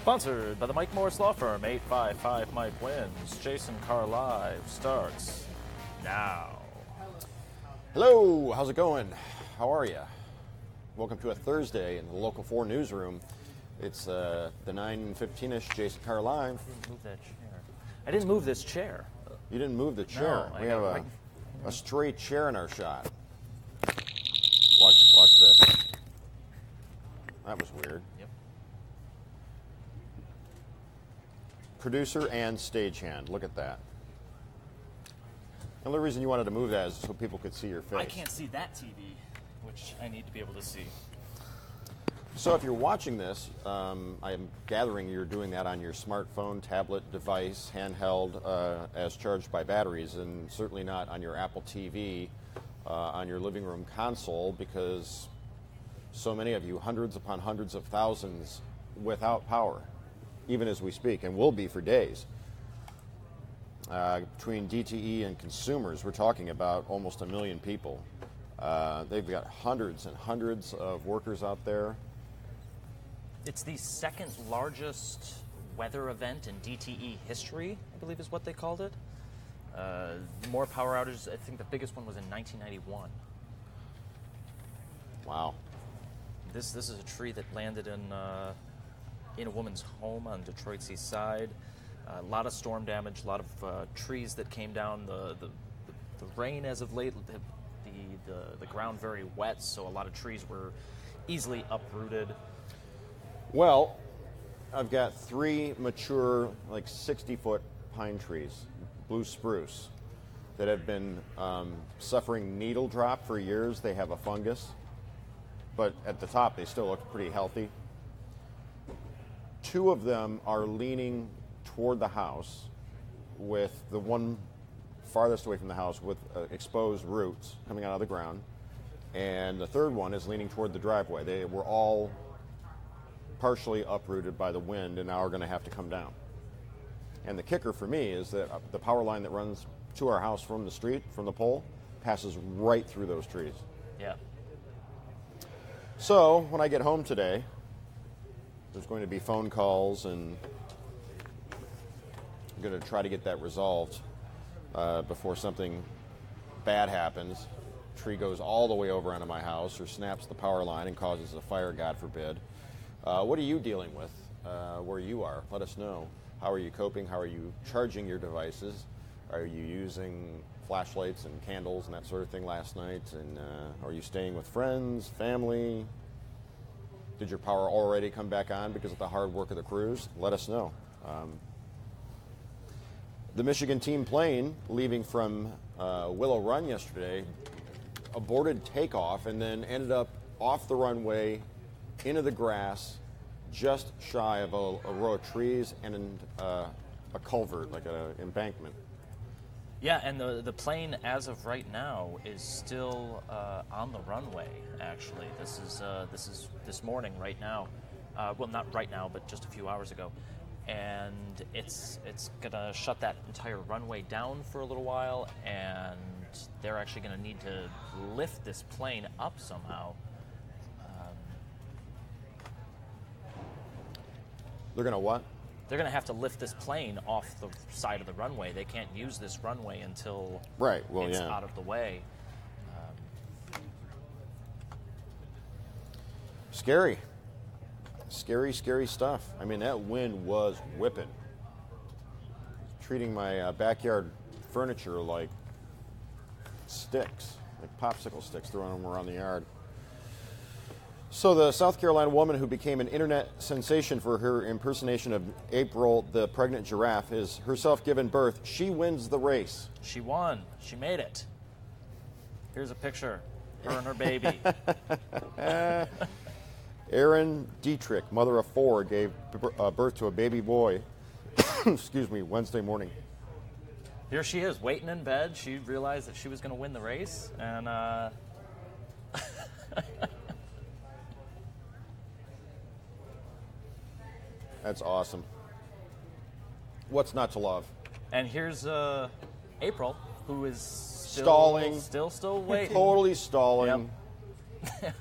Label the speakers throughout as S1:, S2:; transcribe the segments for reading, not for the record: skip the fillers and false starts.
S1: Sponsored by the Mike Morris Law Firm. 855 Mike wins. Jason Carr Live starts now.
S2: Hello, how's it going? How are you? Welcome to a Thursday in the Local 4 newsroom. It's the 9:15ish Jason Carr Live.
S1: I didn't move that chair. I didn't move this chair.
S2: You didn't move the chair.
S1: No,
S2: we have a stray chair in our shot. Watch this. That was weird.
S1: Yep.
S2: Producer and stagehand. Look at that. The only reason you wanted to move that is so people could see your face.
S1: I can't see that TV, which I need to be able to see.
S2: So if you're watching this, I am gathering you're doing that on your smartphone, tablet, device, handheld, as charged by batteries, and certainly not on your Apple TV, on your living room console, because so many of you, hundreds upon hundreds of thousands, without power, even as we speak, and will be for days. Between DTE and consumers, we're talking about almost 1 million people. They've got hundreds and hundreds of workers out there.
S1: It's the second largest weather event in DTE history, I believe is what they called it. More power outages. I think the biggest one was in 1991.
S2: Wow.
S1: This is a tree that landed in a woman's home on Detroit's east side. A lot of storm damage, a lot of trees that came down. The rain as of late, the ground very wet, so a lot of trees were easily uprooted.
S2: Well, I've got 3 mature, like 60-foot pine trees, blue spruce, that have been suffering needle drop for years. They have a fungus, but at the top they still look pretty healthy. 2 of them are leaning toward the house, with the one farthest away from the house with exposed roots coming out of the ground, and the third one is leaning toward the driveway. They were all partially uprooted by the wind and now are going to have to come down. And the kicker for me is that the power line that runs to our house from the street, from the pole, passes right through those trees.
S1: Yeah.
S2: So when I get home today, there's going to be phone calls, and I'm going to try to get that resolved before something bad happens. Tree goes all the way over onto my house or snaps the power line and causes a fire, God forbid. What are you dealing with where you are? Let us know. How are you coping? How are you charging your devices? Are you using flashlights and candles and that sort of thing last night? And are you staying with friends, family? Did your power already come back on because of the hard work of the crews? Let us know. The Michigan team plane leaving from Willow Run yesterday aborted takeoff and then ended up off the runway into the grass, just shy of a row of trees and a culvert, like an embankment.
S1: Yeah, and the plane, as of right now, is still on the runway. Actually, this is this morning, right now. Well, not right now, but just a few hours ago, and it's gonna shut that entire runway down for a little while, and they're actually gonna need to lift this plane up somehow.
S2: They're going to what?
S1: They're going to have to lift this plane off the side of the runway. They can't use this runway until it's out of the way.
S2: Scary. Scary stuff. I mean, that wind was whipping. Treating my backyard furniture like sticks, like popsicle sticks, throwing them around the yard. So the South Carolina woman who became an internet sensation for her impersonation of April, the pregnant giraffe, is herself given birth. She wins the race.
S1: She won. She made it. Here's a picture. Her and her baby.
S2: Erin Dietrich, mother of 4, gave birth to a baby boy, excuse me, Wednesday morning.
S1: Here she is, waiting in bed. She realized that she was going to win the race, and
S2: That's awesome. What's not to love?
S1: And here's April, who is
S2: stalling,
S1: still waiting,
S2: totally stalling.
S1: Yep.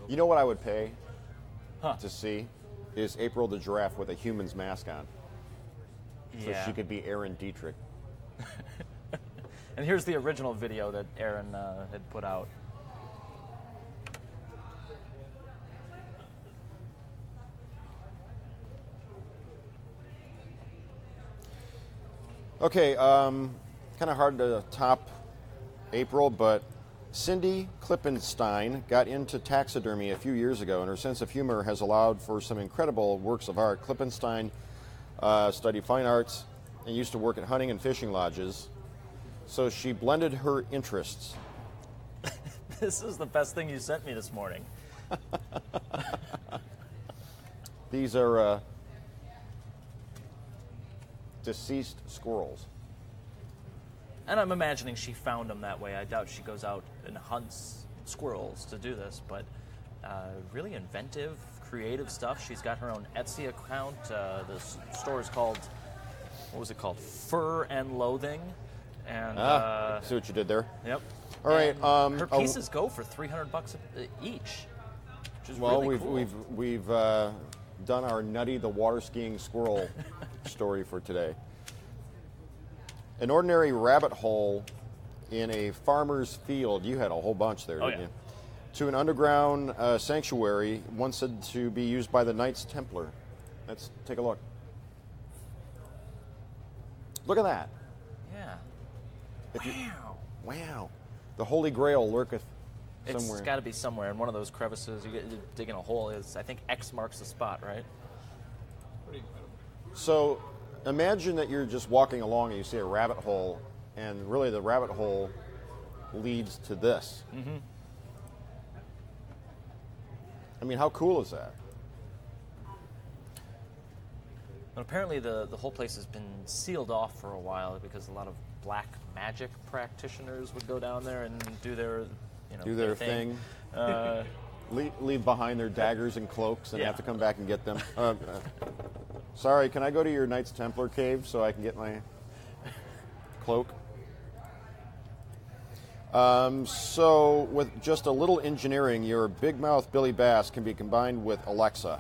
S2: You know what I would pay to see? is April the giraffe with a human's mask on. So
S1: Yeah.
S2: she could be Aaron Dietrich.
S1: And here's the original video that Aaron had put out.
S2: Okay, kind of hard to top April, but Cindy Klippenstein got into taxidermy a few years ago, and her sense of humor has allowed for some incredible works of art. Klippenstein studied fine arts and used to work at hunting and fishing lodges, so she blended her interests.
S1: This is the best thing you sent me this morning.
S2: These are deceased squirrels.
S1: And I'm imagining she found them that way. I doubt she goes out and hunts squirrels to do this, but really inventive, creative stuff. She's got her own Etsy account. The store is called, what was it called? Fur and Loathing. And
S2: See what you did there?
S1: Yep.
S2: All right.
S1: And her pieces go for $300 each, which is really cool.
S2: we've done our Nutty the water skiing squirrel story for today. An ordinary rabbit hole in a farmer's field. You had a whole bunch there, didn't you? To an underground sanctuary once said to be used by the Knights Templar. Let's take a look. Look at that.
S1: Yeah.
S2: Wow. The Holy Grail lurketh somewhere.
S1: It's got to be somewhere in one of those crevices. You get digging a hole. I think X marks the spot, right?
S2: So imagine that you're just walking along and you see a rabbit hole, and really the rabbit hole leads to this.
S1: Mm-hmm.
S2: I mean, how cool is that?
S1: But apparently the whole place has been sealed off for a while because a lot of black magic practitioners would go down there and do their,
S2: their thing. Leave behind their daggers and cloaks and have to come back and get them. Sorry, can I go to your Knights Templar cave so I can get my cloak? So with just a little engineering, your big mouth Billy Bass can be combined with Alexa.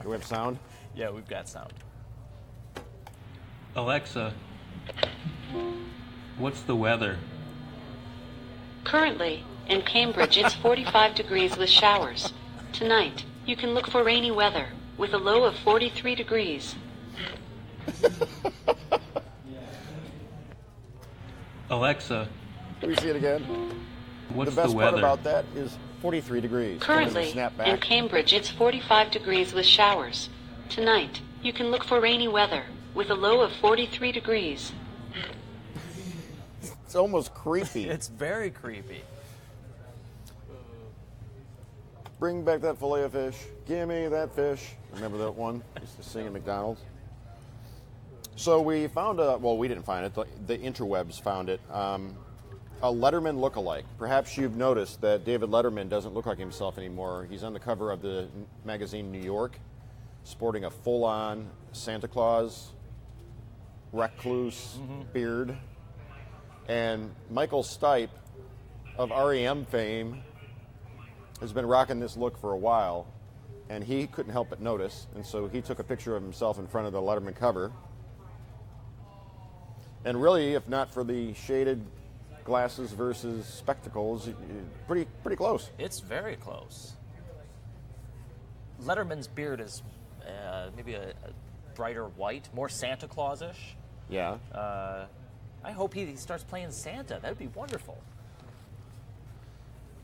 S2: Do we have sound?
S1: Yeah, we've got sound.
S3: Alexa, what's the weather?
S4: Currently, in Cambridge, it's 45 degrees with showers. Tonight, you can look for rainy weather with a low of 43 degrees.
S3: Alexa,
S2: Can we see it again?
S3: what's
S2: The best
S3: weather?
S2: part about that is 43 degrees.
S4: Currently,
S2: Snap
S4: in
S2: back.
S4: Cambridge, it's 45 degrees with showers. Tonight, you can look for rainy weather with a low of 43 degrees.
S2: It's almost creepy.
S1: It's very creepy.
S2: Bring back that fillet of fish. Give me that fish. Remember that one? Used to sing at McDonald's. So we found we didn't find it. The interwebs found it. A Letterman lookalike. Perhaps you've noticed that David Letterman doesn't look like himself anymore. He's on the cover of the magazine New York, sporting a full-on Santa Claus, recluse beard. And Michael Stipe of REM fame has been rocking this look for a while, and he couldn't help but notice, and so he took a picture of himself in front of the Letterman cover. And really, if not for the shaded glasses versus spectacles, pretty close.
S1: It's very close. Letterman's beard is maybe a brighter white, more Santa Claus-ish.
S2: Yeah.
S1: I hope he starts playing Santa. That would be wonderful.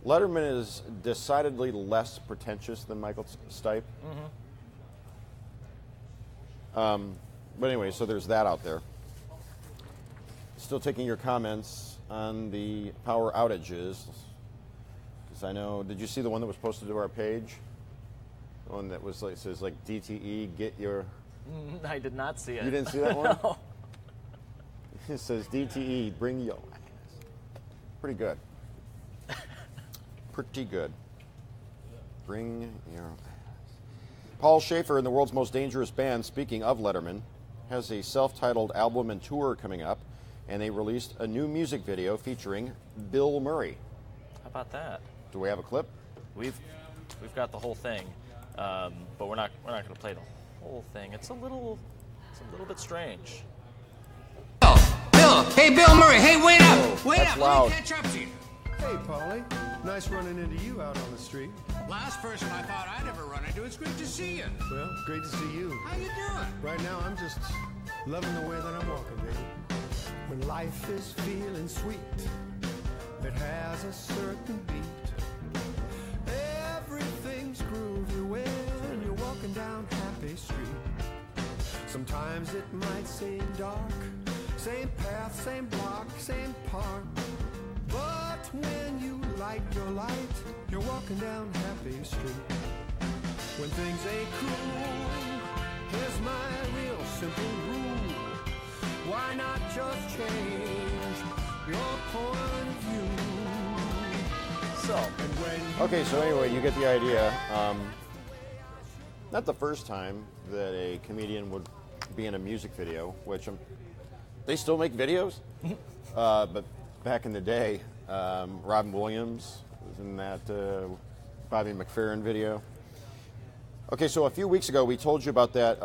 S2: Letterman is decidedly less pretentious than Michael Stipe. But anyway, so there's that out there. Still taking your comments on the power outages. Because I know, did you see the one that was posted to our page? The one that was like, says like DTE, get your...
S1: I did not see it.
S2: You didn't see that one?
S1: No.
S2: It says DTE, bring your ass. Pretty good. Pretty good. Bring your ass. Paul Schaefer in the world's most dangerous band, speaking of Letterman, has a self-titled album and tour coming up, and they released a new music video featuring Bill Murray.
S1: How about that?
S2: Do we have a clip?
S1: We've We've got the whole thing, but we're not going to play the whole thing. It's a little bit strange.
S5: Bill! Hey, Bill Murray! Hey, wait up! Wait
S2: that's
S5: up!
S2: loud.
S5: Let me catch up to you.
S6: Hey, Paulie. Nice running into you out on the street.
S5: Last person I thought I'd ever run into. It's great to see you.
S6: Well, great to see you.
S5: How you doing?
S6: Right now, I'm just loving the way that I'm walking, baby. When life is feeling sweet, it has a certain beat. Everything's groovy when you're walking down Happy Street. Sometimes it might seem dark, same path, same block, same park. But when you light your light, you're walking down Happy Street. When things ain't cool, here's my real simple rule. Why not just change your point of view?
S1: So,
S6: And when you
S2: Okay, so anyway, you get the idea. Not the first time that a comedian would be in a music video, which they still make videos, but back in the day, Robin Williams was in that Bobby McFerrin video. Okay, so a few weeks ago we told you about that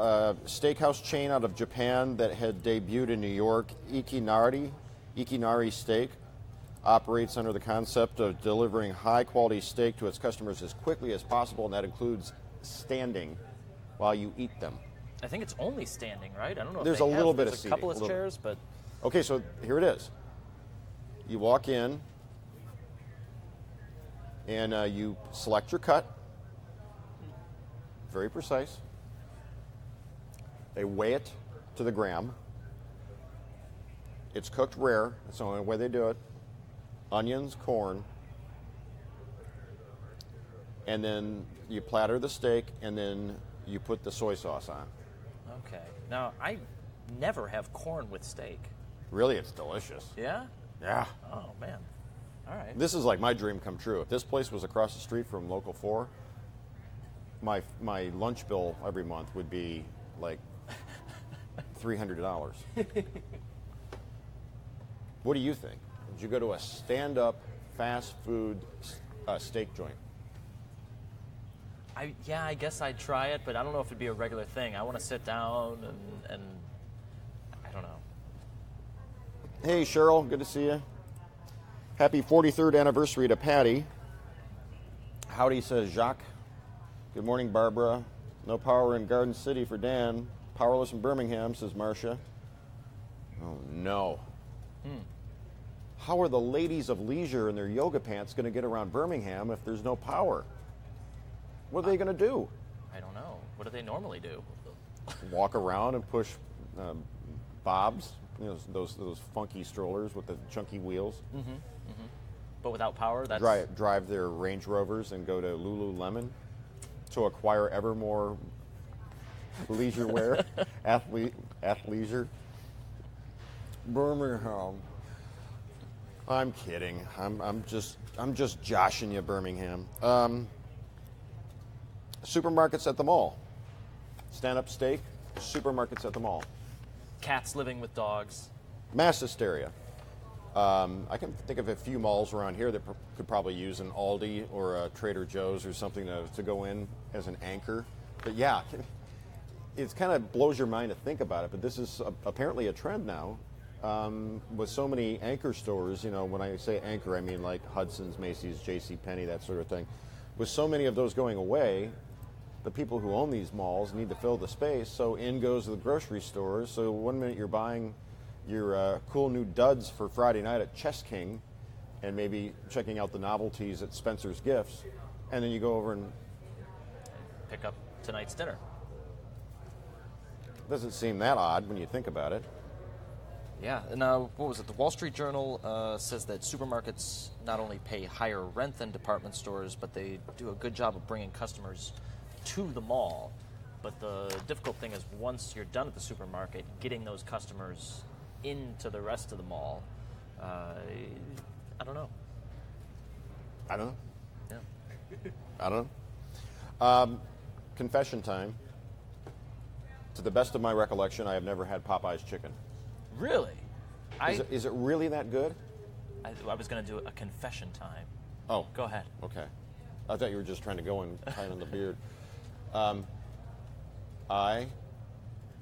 S2: steakhouse chain out of Japan that had debuted in New York, Ikinari Steak. Operates under the concept of delivering high-quality steak to its customers as quickly as possible, and that includes standing while you eat them.
S1: I think it's only standing, right? I don't know.
S2: There's
S1: if
S2: a
S1: they
S2: little
S1: have,
S2: bit
S1: there's
S2: of
S1: a couple of
S2: seating, a little
S1: chairs, but
S2: Okay, so here it is. You walk in, and you select your cut. Very precise. They weigh it to the gram. It's cooked rare. That's the only way they do it. Onions, corn. And then you platter the steak, and then you put the soy sauce on.
S1: okay. Now I never have corn with steak.
S2: Really, it's delicious.
S1: Yeah?
S2: Yeah.
S1: Oh man. All right.
S2: This is like my dream come true. If this place was across the street from Local 4, my lunch bill every month would be like $300. What do you think? Would you go to a stand-up fast food steak joint?
S1: I guess I'd try it, but I don't know if it'd be a regular thing. I want to sit down and I don't know.
S2: Hey, Cheryl, good to see you. Happy 43rd anniversary to Patty. Howdy, says Jacques. Good morning, Barbara. No power in Garden City for Dan. Powerless in Birmingham, says Marcia. Oh, no. How are the ladies of leisure in their yoga pants going to get around Birmingham if there's no power? What are they going to do?
S1: I don't know. What do they normally do?
S2: Walk around and push bobs? You know, those funky strollers with the chunky wheels?
S1: But without power, that's
S2: Drive their Range Rovers and go to Lululemon to acquire ever more leisure wear, athleisure. Birmingham. I'm kidding. I'm just joshing you, Birmingham. Supermarkets at the mall. Stand-up steak. Supermarkets at the mall.
S1: cats living with dogs.
S2: Mass hysteria. I can think of a few malls around here that could probably use an Aldi or a Trader Joe's or something to go in as an anchor. But yeah, it kind of blows your mind to think about it. But this is apparently a trend now. With so many anchor stores, you know, when I say anchor, I mean like Hudson's, Macy's, JCPenney, that sort of thing. With so many of those going away, the people who own these malls need to fill the space, so in goes the grocery stores. So one minute you're buying your cool new duds for Friday night at Chess King and maybe checking out the novelties at Spencer's Gifts, and then you go over and
S1: Pick up tonight's dinner.
S2: it doesn't seem that odd when you think about it.
S1: Yeah, and what was it? The Wall Street Journal says that supermarkets not only pay higher rent than department stores, but they do a good job of bringing customers to the mall. But the difficult thing is once you're done at the supermarket, getting those customers into the rest of the mall. I don't know.
S2: I don't know.
S1: Yeah.
S2: I don't know. Confession time. To the best of my recollection, I have never had Popeye's chicken.
S1: Really?
S2: Is it really that good?
S1: I was going to do a confession time.
S2: Oh,
S1: Go ahead.
S2: okay. I thought you were just trying to go and tie on the beard. I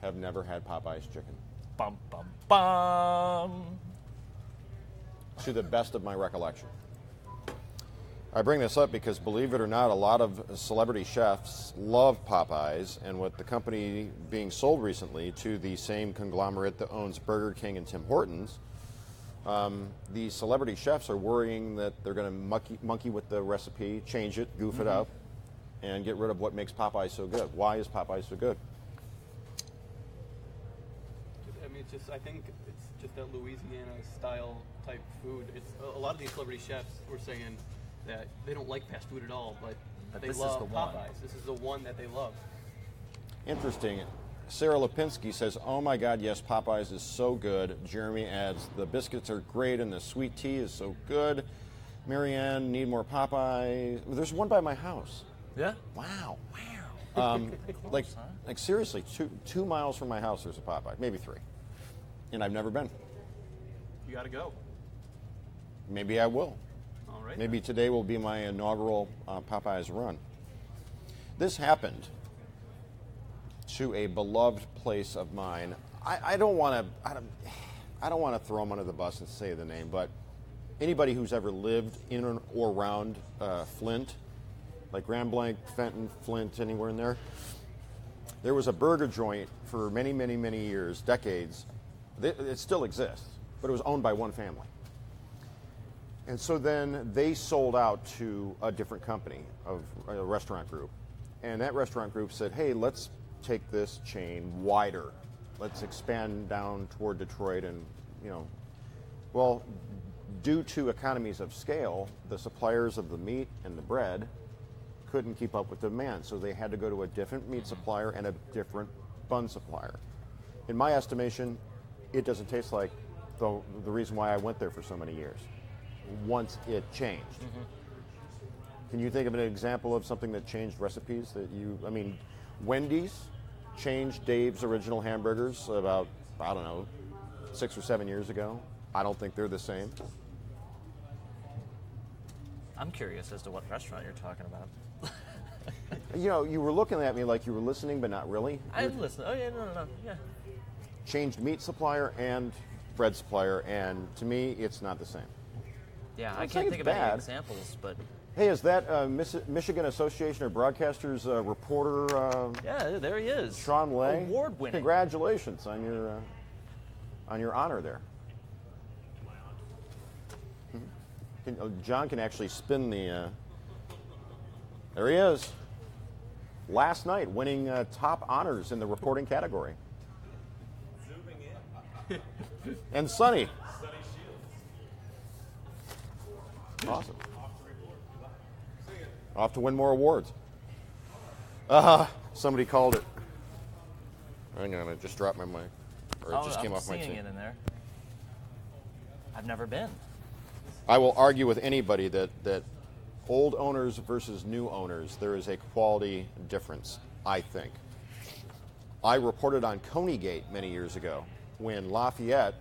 S2: have never had Popeye's chicken.
S1: Bum, bum, bum.
S2: To the best of my recollection. I bring this up because, believe it or not, a lot of celebrity chefs love Popeyes, and with the company being sold recently to the same conglomerate that owns Burger King and Tim Hortons, the celebrity chefs are worrying that they're going to monkey with the recipe, change it, goof it up, and get rid of what makes Popeyes so good. Why is Popeyes so good?
S7: I mean, I think it's just that Louisiana style type food. It's a lot of these celebrity chefs were saying that they don't like fast food at all, but they
S1: this
S7: love
S1: is the one.
S7: Popeyes. This is the one that they love.
S2: Interesting. Sarah Lipinski says, "Oh my God, yes, Popeyes is so good." Jeremy adds, "The biscuits are great and the sweet tea is so good." Marianne, need more Popeyes. There's one by my house.
S1: Yeah?
S2: Wow.
S1: Close,
S2: Like
S1: huh?
S2: seriously, 2 miles from my house there's a Popeye, maybe 3, and I've never been.
S7: You got to go.
S2: Maybe I will.
S7: All right.
S2: Maybe today will be my inaugural Popeyes run. This happened to a beloved place of mine. I don't want to throw them under the bus and say the name, but anybody who's ever lived in or around Flint, like Grand Blanc, Fenton, Flint, anywhere in there was a burger joint for many, many, many years, decades. It still exists, but it was owned by one family. And so then they sold out to a different company, of a restaurant group. And that restaurant group said, hey, let's take this chain wider. Let's expand down toward Detroit and, well, due to economies of scale, the suppliers of the meat and the bread couldn't keep up with demand. So they had to go to a different meat supplier and a different bun supplier. In my estimation, it doesn't taste like the reason why I went there for so many years. Once it changed. Can you think of an example of something that changed recipes Wendy's changed Dave's original hamburgers about, 6 or 7 years ago. I don't think they're the same.
S1: I'm curious as to what restaurant you're talking about.
S2: You were looking at me like you were listening, but not really.
S1: I'm listening. Oh, yeah, no. Yeah.
S2: Changed meat supplier and bread supplier, and to me, it's not the same.
S1: Yeah,
S2: I'm
S1: I
S2: not
S1: can't
S2: saying
S1: think
S2: it's
S1: of any
S2: bad.
S1: examples, but
S2: Hey, is that Michigan Association of Broadcasters reporter
S1: yeah, there he is.
S2: Sean Lay?
S1: Award-winning.
S2: Congratulations on your honor there. John can actually spin the. There he is. Last night, winning top honors in the reporting category. Zooming in. And Sonny. Awesome. Off to win more awards. Somebody called it. Hang on, I just dropped my mic. Or it just came off my
S1: seeing
S2: team.
S1: it in there. I've never been.
S2: I will argue with anybody that old owners versus new owners, there is a quality difference, I think. I reported on Coney-Gate many years ago when Lafayette,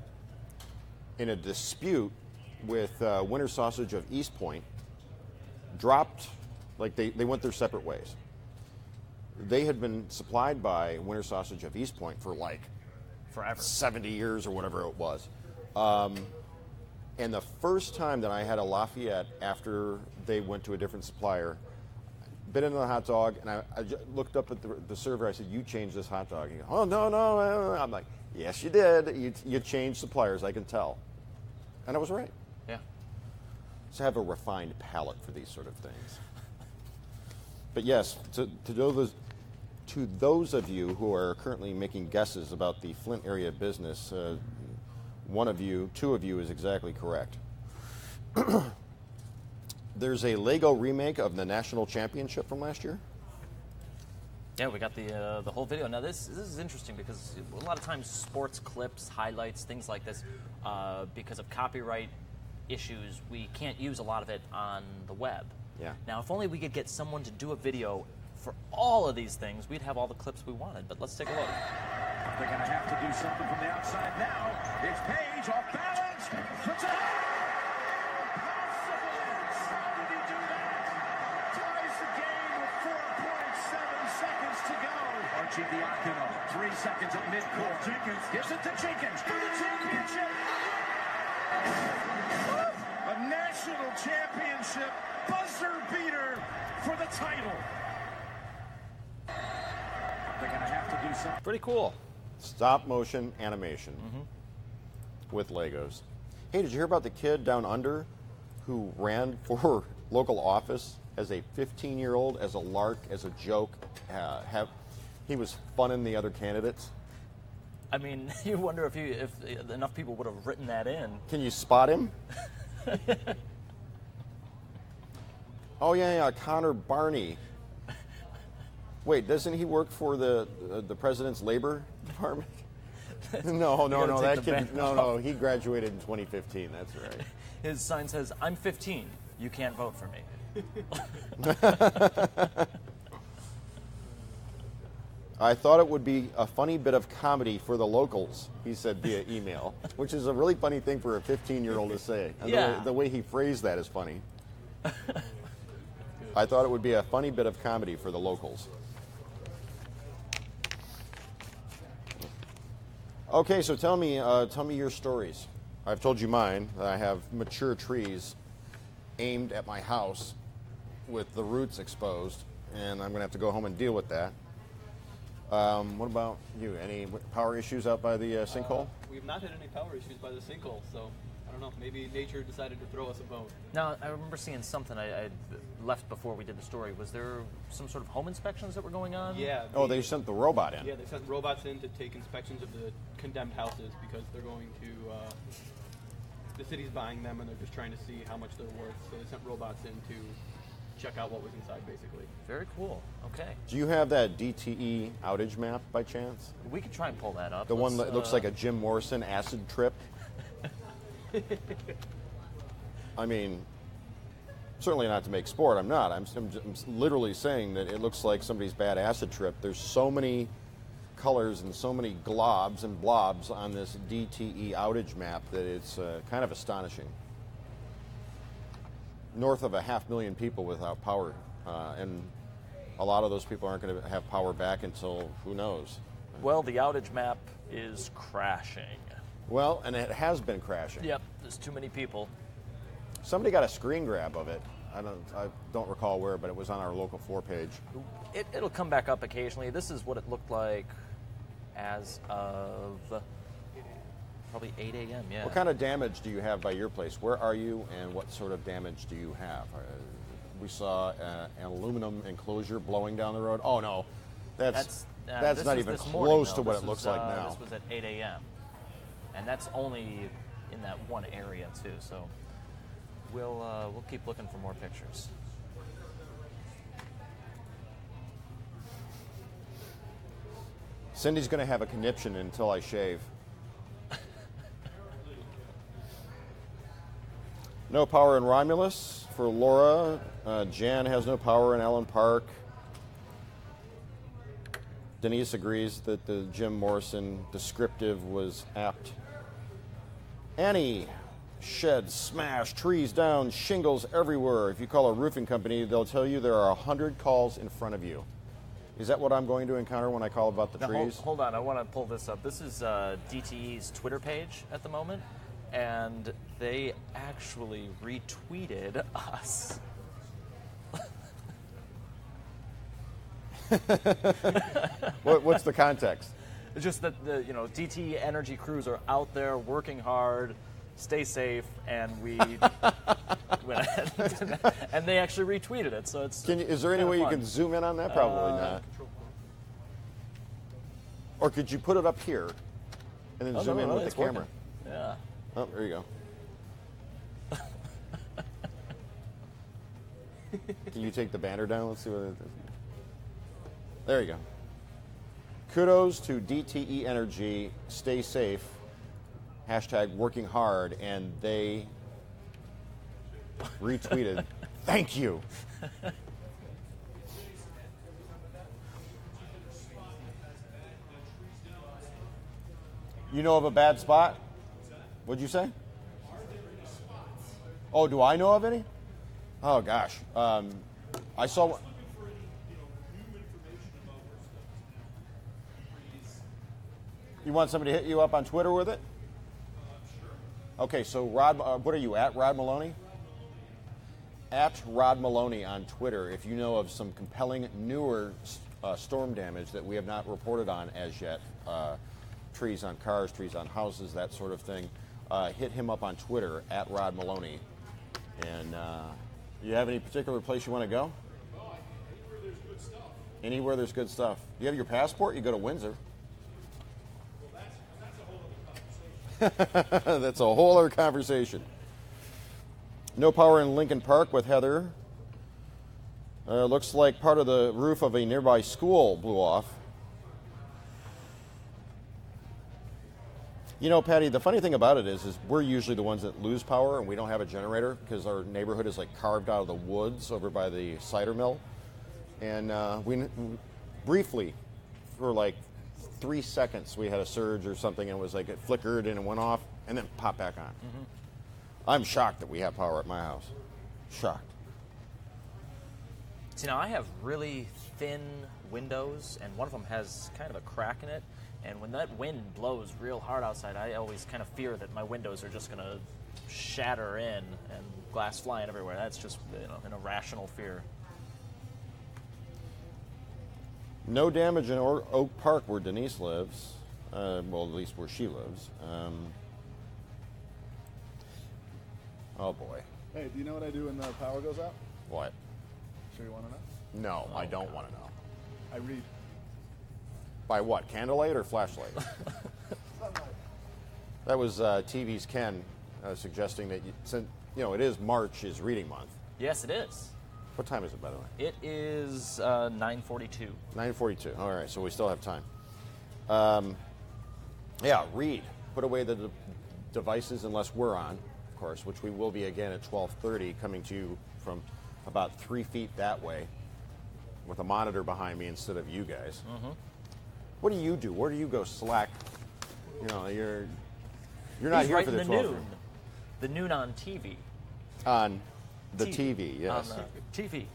S2: in a dispute with Winter Sausage of East Point, dropped, like they went their separate ways. They had been supplied by Winter Sausage of East Point for like
S1: Forever.
S2: 70 years or whatever it was. And the first time that I had a Lafayette after they went to a different supplier, bit into the hot dog, and I looked up at the server. I said, "You changed this hot dog." He goes, "Oh, no. I'm like, "Yes, you did. You changed suppliers. I can tell." And I was right.
S1: Yeah.
S2: So I have a refined palate for these sort of things. But yes, to those of you who are currently making guesses about the Flint area business, two of you is exactly correct. There's a Lego remake of the national championship from last year.
S1: Yeah, we got the whole video. Now this is interesting because a lot of times sports clips, highlights, things like this, because of copyright issues, we can't use a lot of it on the web.
S2: Yeah.
S1: Now, if only we could get someone to do a video for all of these things, we'd have all the clips we wanted. But let's take a look.
S8: They're going to have to do something from the outside now. It's Page off balance. Puts it out. Impossible. How did he do that? Chiquiaquino, 3 seconds at midcourt. Jenkins gives it to Jenkins for the championship. A national championship buzzer beater for the title. They're going to have to do something.
S2: Pretty cool. Stop motion animation with Legos. Hey, did you hear about the kid down under who ran for local office as a 15-year-old, as a lark, as a joke? He was funning the other candidates.
S1: I mean, you wonder if enough people would have written that in.
S2: Can you spot him? Oh yeah, Connor Barney. Wait, doesn't he work for the president's labor department? No, that kid. No, he graduated in 2015. That's right.
S1: His sign says, "I'm 15. You can't vote for me."
S2: I thought it would be a funny bit of comedy for the locals, he said via email, which is a really funny thing for a 15-year-old to say. And
S1: yeah.
S2: The way he phrased that is funny. I thought it would be a funny bit of comedy for the locals. Okay, so tell me your stories. I've told you mine. I have mature trees aimed at my house with the roots exposed, and I'm going to have to go home and deal with that. What about you? Any power issues out by the sinkhole?
S7: We've not had any power issues by the sinkhole, so I don't know. Maybe nature decided to throw us a bone.
S1: Now, I remember seeing something I left before we did the story. Was there some sort of home inspections that were going on?
S7: Yeah.
S2: They sent the robot in.
S7: Yeah, they sent robots in to take inspections of the condemned houses because they're going to, the city's buying them and they're just trying to see how much they're worth. So they sent robots in to check out what was inside, basically.
S1: Very cool. Okay.
S2: Do you have that DTE outage map by chance?
S1: We could try and pull that up.
S2: The one that looks like a Jim Morrison acid trip? I mean, certainly not to make sport. I'm not. I'm literally saying that it looks like somebody's bad acid trip. There's so many colors and so many globs and blobs on this DTE outage map that it's kind of astonishing. North of 500,000 people without power, and a lot of those people aren't going to have power back until who knows.
S1: Well, the outage map is crashing.
S2: Well, and it has been crashing.
S1: Yep, there's too many people.
S2: Somebody got a screen grab of it. I don't recall where, but it was on our local 4 page.
S1: It'll come back up occasionally. This is what it looked like as of probably 8 a.m., yeah.
S2: What kind of damage do you have by your place? Where are you, and what sort of damage do you have? We saw an aluminum enclosure blowing down the road. Oh, no. That's not even close to what it looks like now.
S1: This was at 8 a.m., and that's only in that one area, too, so we'll keep looking for more pictures.
S2: Cindy's going to have a conniption until I shave. No power in Romulus for Laura. Jan has no power in Allen Park. Denise agrees that the Jim Morrison descriptive was apt. Annie, sheds smashed, trees down, shingles everywhere. If you call a roofing company, they'll tell you there are 100 calls in front of you. Is that what I'm going to encounter when I call about the trees?
S1: Hold on, I want to pull this up. This is DTE's Twitter page at the moment, and they actually retweeted us.
S2: What's the context?
S1: It's just that the DTE energy crews are out there working hard, stay safe, and we and they actually retweeted it. So it's
S2: is there any way you can zoom in on that? Probably not. Or could you put it up here and then zoom in with the camera?
S1: Working. Yeah.
S2: Oh, there you go. Can you take the banner down? Let's see what it is. There you go. Kudos to DTE Energy. Stay safe. Hashtag working hard. And they retweeted. Thank you. You know of a bad spot? What'd you say? Oh, do I know of any? Oh, gosh. I saw one. You want somebody to hit you up on Twitter with it? Okay, so Rod, what are you at, Rod Maloney? At Rod Maloney on Twitter. If you know of some compelling newer storm damage that we have not reported on as yet, trees on cars, trees on houses, that sort of thing, hit him up on Twitter at Rod Maloney. And you have any particular place you want to go? Anywhere there's good stuff. You have your passport, you go to Windsor. That's a whole other conversation. No power in Lincoln Park with Heather. Looks like part of the roof of a nearby school blew off. You know, Patty, the funny thing about it is we're usually the ones that lose power, and we don't have a generator because our neighborhood is like carved out of the woods over by the cider mill. And we briefly, for like 3 seconds, we had a surge or something, and it was like it flickered and it went off and then popped back on. Mm-hmm. I'm shocked that we have power at my house. Shocked.
S1: See, now I have really thin windows, and one of them has kind of a crack in it. And when that wind blows real hard outside, I always kind of fear that my windows are just going to shatter in and glass flying everywhere. That's just an irrational fear.
S2: No damage in Oak Park where Denise lives. Well, at least where she lives. Oh, boy.
S9: Hey, do you know what I do when the power goes out?
S2: What?
S9: Sure you want to know?
S2: No, I don't want to know.
S9: I read.
S2: By what? Candlelight or flashlight? That was TV's Ken suggesting that, since it is March is reading month.
S1: Yes, it is.
S2: What time is it, by the way?
S1: It is 9:42.
S2: 9:42. All right, so we still have time. Yeah, read. Put away the devices unless we're on, of course, which we will be again at 12:30, coming to you from about 3 feet that way with a monitor behind me instead of you guys. Mm-hmm. What do you do? Where do you go slack? You're not here
S1: right
S2: for the
S1: in
S2: 12.
S1: noon. The noon on TV.
S2: On the TV, yes.
S1: On the TV.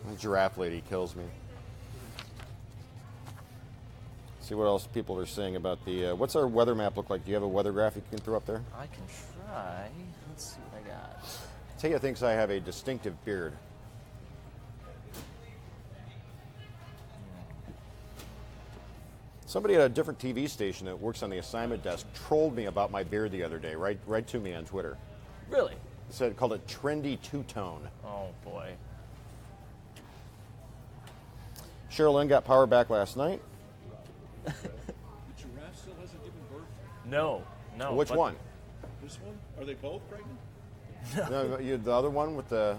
S2: The giraffe lady kills me. See what else people are saying about the. What's our weather map look like? Do you have a weather graph you can throw up there?
S1: I can try. Let's see what I got.
S2: Taya thinks I have a distinctive beard. Somebody at a different TV station that works on the assignment desk trolled me about my beard the other day, right to me on Twitter.
S1: Really?
S2: Called it trendy two-tone.
S1: Oh, boy.
S2: Cheryl Lynn got power back last night.
S10: The giraffe still hasn't given birth?
S1: No.
S2: Which one?
S10: This one? Are they both pregnant?
S2: No, the other one with the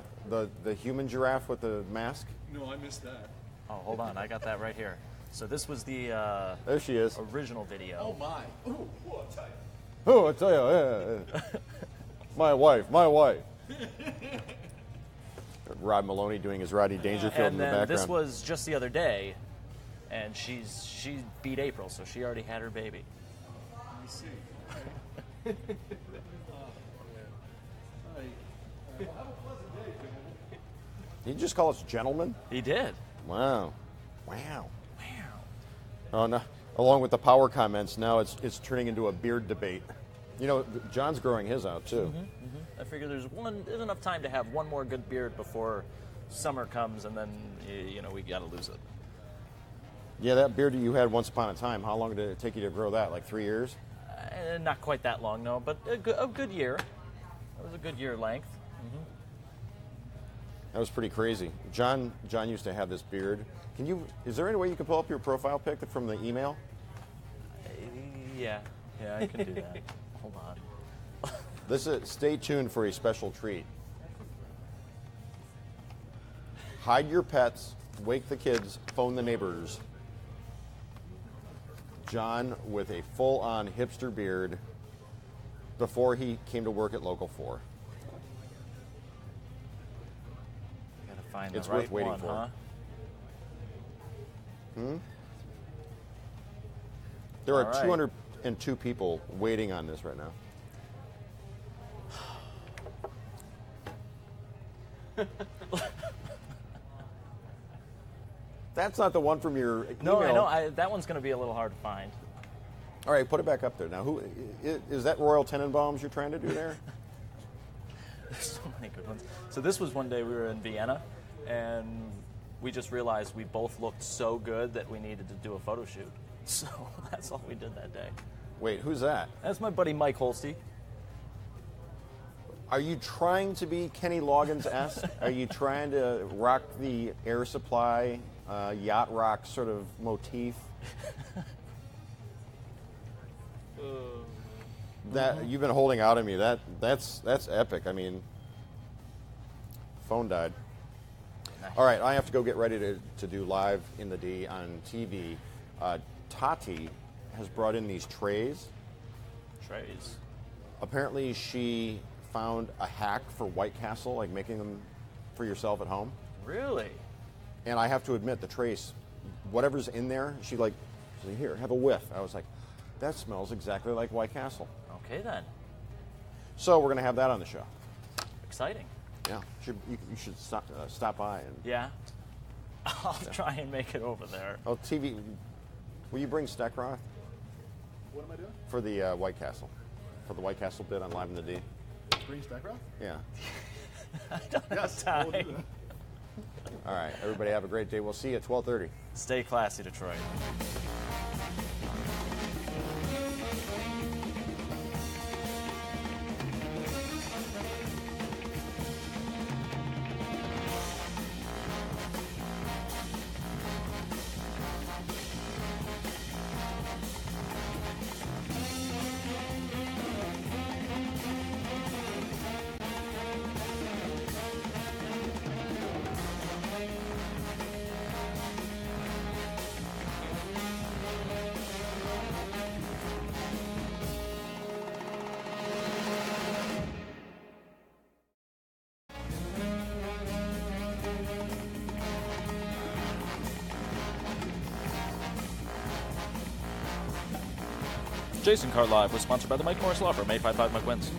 S2: human giraffe with the mask?
S10: No, I missed that.
S1: Oh, hold on. I got that right here. So this was the
S2: there she is.
S1: Original video.
S10: Oh, my. Oh, I'll tell you.
S2: Oh, I tell you. Yeah. My wife. Rod Maloney doing his Rodney Dangerfield in the background.
S1: This was just the other day, and she beat April, so she already had her baby.
S10: Let me see.
S2: Did he just call us gentlemen?
S1: He did.
S2: Wow. Oh no! Along with the power comments, now it's turning into a beard debate. John's growing his out too.
S1: Mm-hmm, mm-hmm. I figure there's enough time to have one more good beard before summer comes, and then we gotta lose it.
S2: Yeah, that beard that you had once upon a time. How long did it take you to grow that? Like 3 years?
S1: Not quite that long, no, but a good year. That was a good year length. Mm-hmm.
S2: That was pretty crazy. John used to have this beard. Is there any way you can pull up your profile pic from the email?
S1: Yeah, I can do that. Hold on.
S2: Stay tuned for a special treat. Hide your pets, wake the kids, phone the neighbors. John with a full-on hipster beard before he came to work at Local 4.
S1: Gotta find
S2: it's
S1: the
S2: worth
S1: right
S2: waiting
S1: one,
S2: for.
S1: Huh?
S2: There are
S1: All right.
S2: 202 people waiting on this right now. That's not the one from your email.
S1: No, I know. That one's going to be a little hard to find.
S2: All right, put it back up there. Now, who is that? Royal Tenenbaums you're trying to do there?
S1: There's so many good ones. So this was one day we were in Vienna, and we just realized we both looked so good that we needed to do a photo shoot. So that's all we did that day.
S2: Wait, who's that?
S1: That's my buddy Mike Holste.
S2: Are you trying to be Kenny Loggins-esque? Are you trying to rock the Air Supply yacht rock sort of motif? That you've been holding out at me. That's epic. I mean, phone died. Nice. All right, I have to go get ready to do Live in the D on TV. Tati has brought in these trays.
S1: Trays.
S2: Apparently, she found a hack for White Castle, like making them for yourself at home.
S1: Really?
S2: And I have to admit, the trays, whatever's in there, she's like, here, have a whiff. I was like, that smells exactly like White Castle.
S1: Okay, then.
S2: So we're going to have that on the show.
S1: Exciting.
S2: Yeah, you should stop by. And
S1: yeah. I'll try and make it over there.
S2: Oh, TV. Will you bring Steckroth?
S9: What am I doing?
S2: For the White Castle. For the White Castle bit on Live in the D.
S9: Bring Steckroth?
S2: Yeah.
S1: I don't have time.
S9: We'll do that.
S2: All right, everybody have a great day. We'll see you at 12:30.
S1: Stay classy, Detroit. Jason Carr Live was sponsored by the Mike Morris Law Firm, 855 Mike Wins.